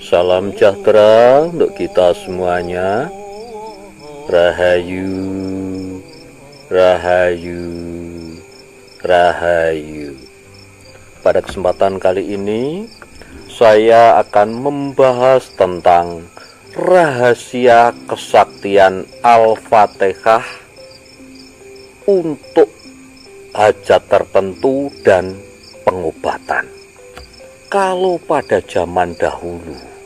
Salam sejahtera untuk kita semuanya. Rahayu, Rahayu, Rahayu. Pada kesempatan kali ini saya akan membahas tentang rahasia kesaktian Al-Fatihah untuk hajat tertentu dan pengobatan. Kalau pada zaman dahulu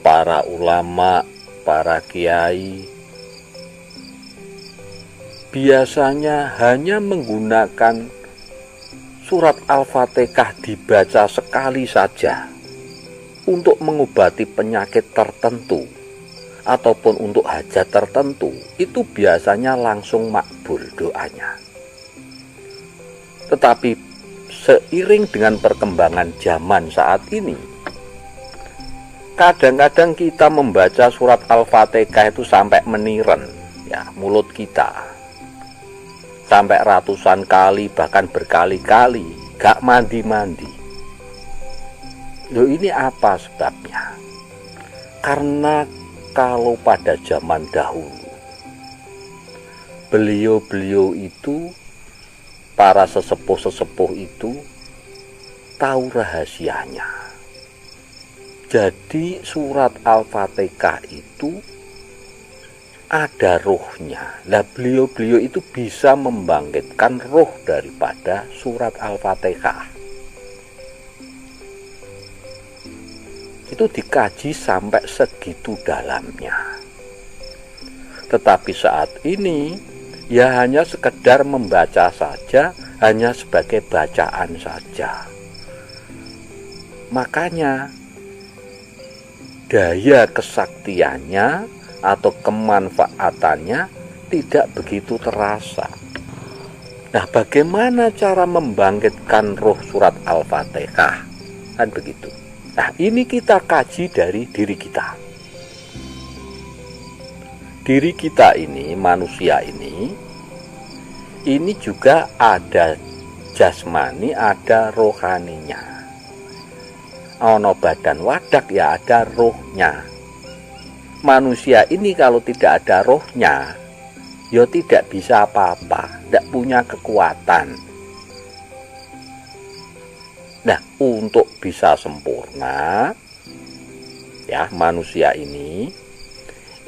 para ulama, para kiai biasanya hanya menggunakan surat Al-Fatihah dibaca sekali saja untuk mengobati penyakit tertentu ataupun untuk hajat tertentu, itu biasanya langsung makbul doanya. Tetapi seiring dengan perkembangan zaman saat ini, kadang-kadang kita membaca surat Al-Fatihah itu sampai meniren ya mulut kita, sampai ratusan kali bahkan berkali-kali, gak mandi-mandi. Loh, ini apa sebabnya? Karena kalau pada zaman dahulu beliau-beliau itu, para sesepuh-sesepuh itu tahu rahasianya. Jadi surat Al-Fatihah itu ada rohnya. Nah, beliau-beliau itu bisa membangkitkan roh daripada surat Al-Fatihah. Itu dikaji sampai segitu dalamnya. Tetapi saat ini ya hanya sekedar membaca saja, hanya sebagai bacaan saja. Makanya daya kesaktiannya atau kemanfaatannya tidak begitu terasa. Nah, bagaimana cara membangkitkan roh surat Al-Fatihah? Kan begitu. Nah, ini kita kaji dari diri kita. Diri kita ini, manusia ini juga ada jasmani, ada rohaninya. Ono badan wadak ya ada rohnya. Manusia ini kalau tidak ada rohnya, ya tidak bisa apa-apa, tidak punya kekuatan. Nah, untuk bisa sempurna, ya manusia ini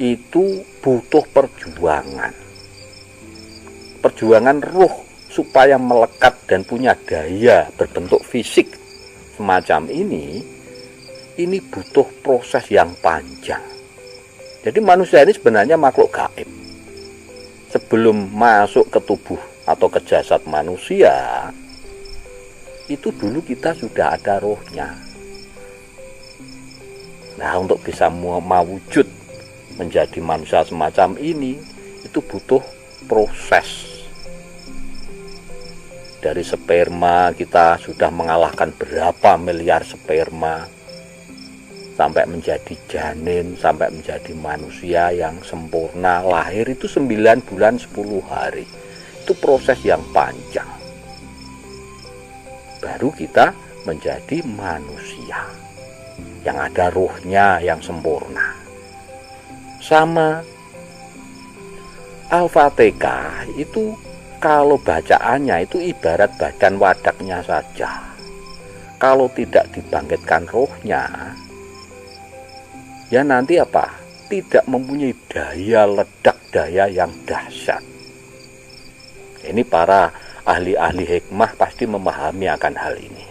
itu butuh perjuangan roh supaya melekat dan punya daya berbentuk fisik semacam ini butuh proses yang panjang. Jadi manusia ini sebenarnya makhluk gaib. Sebelum masuk ke tubuh atau ke jasad manusia, itu dulu kita sudah ada rohnya. Nah, untuk bisa mewujud menjadi manusia semacam ini, itu butuh proses. Dari sperma kita sudah mengalahkan berapa miliar sperma sampai menjadi janin, sampai menjadi manusia yang sempurna. Lahir itu 9 bulan 10 hari. Itu proses yang panjang. Baru kita menjadi manusia yang ada ruhnya yang sempurna. Sama Al-Fatihah itu kalau bacaannya itu ibarat badan wadaknya saja. Kalau tidak dibangkitkan rohnya, ya nanti apa? Tidak mempunyai daya ledak, daya yang dahsyat. Ini para ahli-ahli hikmah pasti memahami akan hal ini.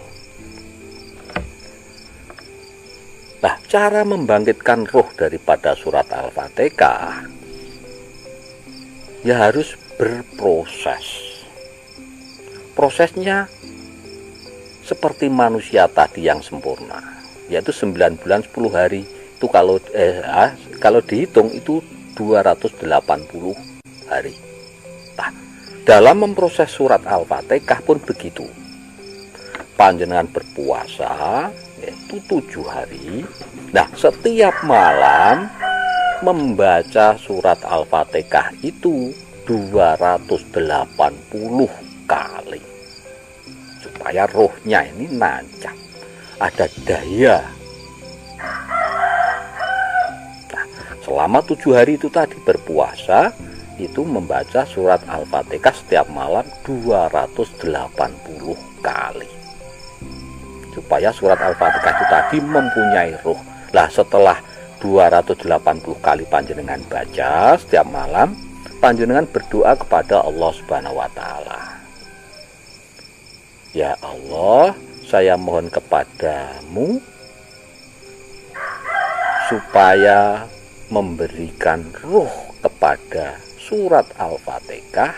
Nah, cara membangkitkan roh daripada surat Al-Fatihah ya harus berproses. Prosesnya seperti manusia tadi yang sempurna, yaitu 9 bulan 10 hari. Itu kalau dihitung itu 280 hari. Nah, dalam memproses surat Al-Fatihah pun begitu. Panjenengan berpuasa yaitu 7 hari. Nah, setiap malam membaca surat Al-Fatihah itu 280 kali. Supaya rohnya ini nancap, ada daya selama 7 hari itu tadi berpuasa, itu membaca surat Al-Fatihah setiap malam 280 kali. Supaya surat Al-Fatihah itu tadi mempunyai ruh. Lah setelah 280 kali panjenengan baca setiap malam, panjenengan berdoa kepada Allah Subhanahu wa taala. Ya Allah, saya mohon kepadamu supaya memberikan ruh kepada surat Al-Fatihah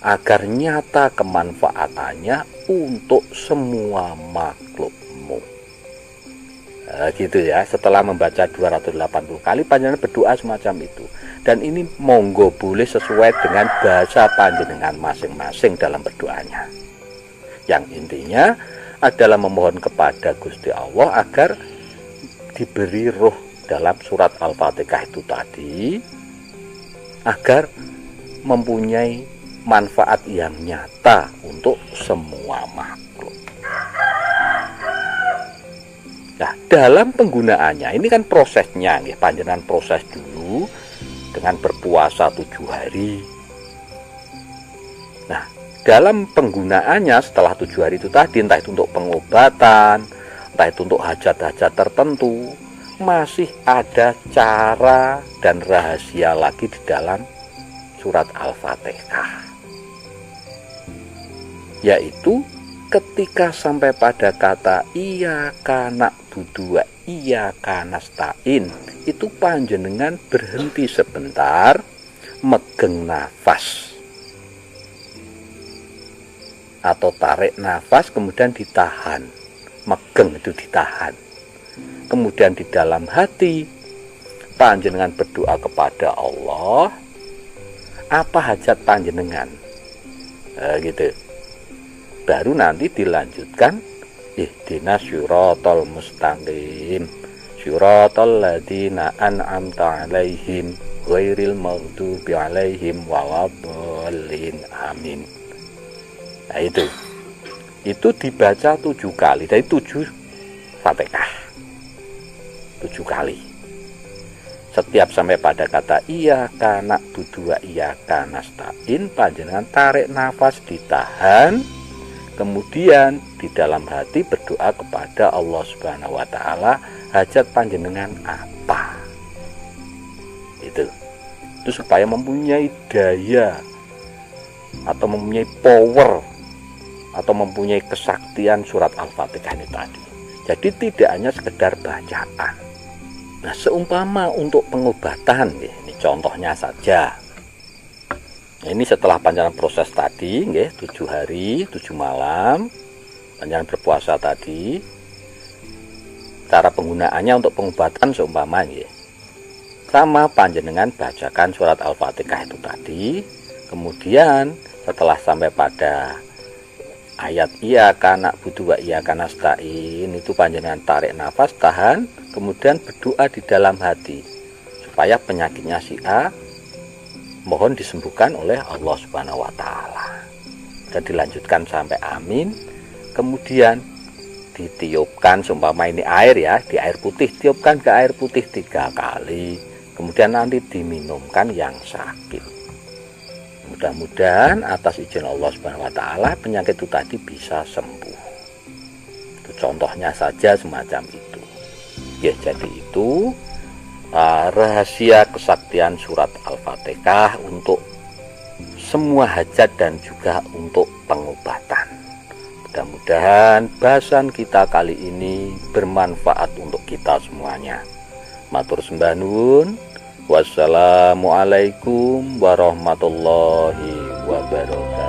agar nyata kemanfaatannya untuk semua makhlukmu. Gitu ya, setelah membaca 280 kali panjenengan berdoa semacam itu. Dan ini monggo boleh sesuai dengan bahasa panjenengan masing-masing dalam berdoanya. Yang intinya adalah memohon kepada Gusti Allah agar diberi ruh dalam surat Al-Fatihah itu tadi, agar mempunyai manfaat yang nyata untuk semua makhluk. Nah, dalam penggunaannya ini kan prosesnya, panjenengan proses dulu dengan berpuasa 7 hari. Nah, dalam penggunaannya setelah 7 hari itu tadi, entah itu untuk pengobatan, entah itu untuk hajat-hajat tertentu, masih ada cara dan rahasia lagi di dalam surat Al-Fatihah, yaitu ketika sampai pada kata iyyaka na'budu wa iyyaka nasta'in, itu panjenengan berhenti sebentar, megeng nafas atau tarik nafas, kemudian ditahan, megeng itu ditahan. Kemudian di dalam hati panjenengan berdoa kepada Allah, apa hajat panjenengan, gitu. Baru nanti dilanjutkan ihdinas syiratal mustaqim syiratal ladzina an'amta 'alaihim ghairil maghdubi 'alaihim waladdallin, amin. Nah, itu dibaca 7 kali, dari 7 Fatihah 7 kali. Setiap sampai pada kata iyyaka na'budu wa iyyaka nasta'in, panjenengan tarik nafas, ditahan, kemudian di dalam hati berdoa kepada Allah Subhanahu wa taala, hajat panjenengan apa. Itu supaya mempunyai daya atau mempunyai power atau mempunyai kesaktian surat Al-Fatihah ini tadi. Jadi tidak hanya sekedar bacaan. Nah, seumpama untuk pengobatan, ini contohnya saja. Ini setelah panjenengan proses tadi, 7 hari 7 malam panjenengan berpuasa tadi, cara penggunaannya untuk pengobatan seumpama, sama panjenengan bacakan surat Al-Fatihah itu tadi. Kemudian setelah sampai pada ayat iyyaka na'budu wa iyyaka nasta'in, itu panjenengan tarik nafas, tahan, kemudian berdoa di dalam hati supaya penyakitnya si A mohon disembuhkan oleh Allah Subhanahu wa taala. Dan dilanjutkan sampai amin. Kemudian ditiupkan, seumpama ini air ya, di air putih, tiupkan ke air putih 3 kali. Kemudian nanti diminumkan yang sakit. Mudah-mudahan atas izin Allah Subhanahu wa taala penyakit itu tadi bisa sembuh. Itu contohnya saja semacam itu. Ya, jadi itu rahasia kesaktian surat Al-Fatihah untuk semua hajat dan juga untuk pengobatan. Mudah-mudahan bahasan kita kali ini bermanfaat untuk kita semuanya. Matur sembah nuwun. Wassalamualaikum warahmatullahi wabarakatuh.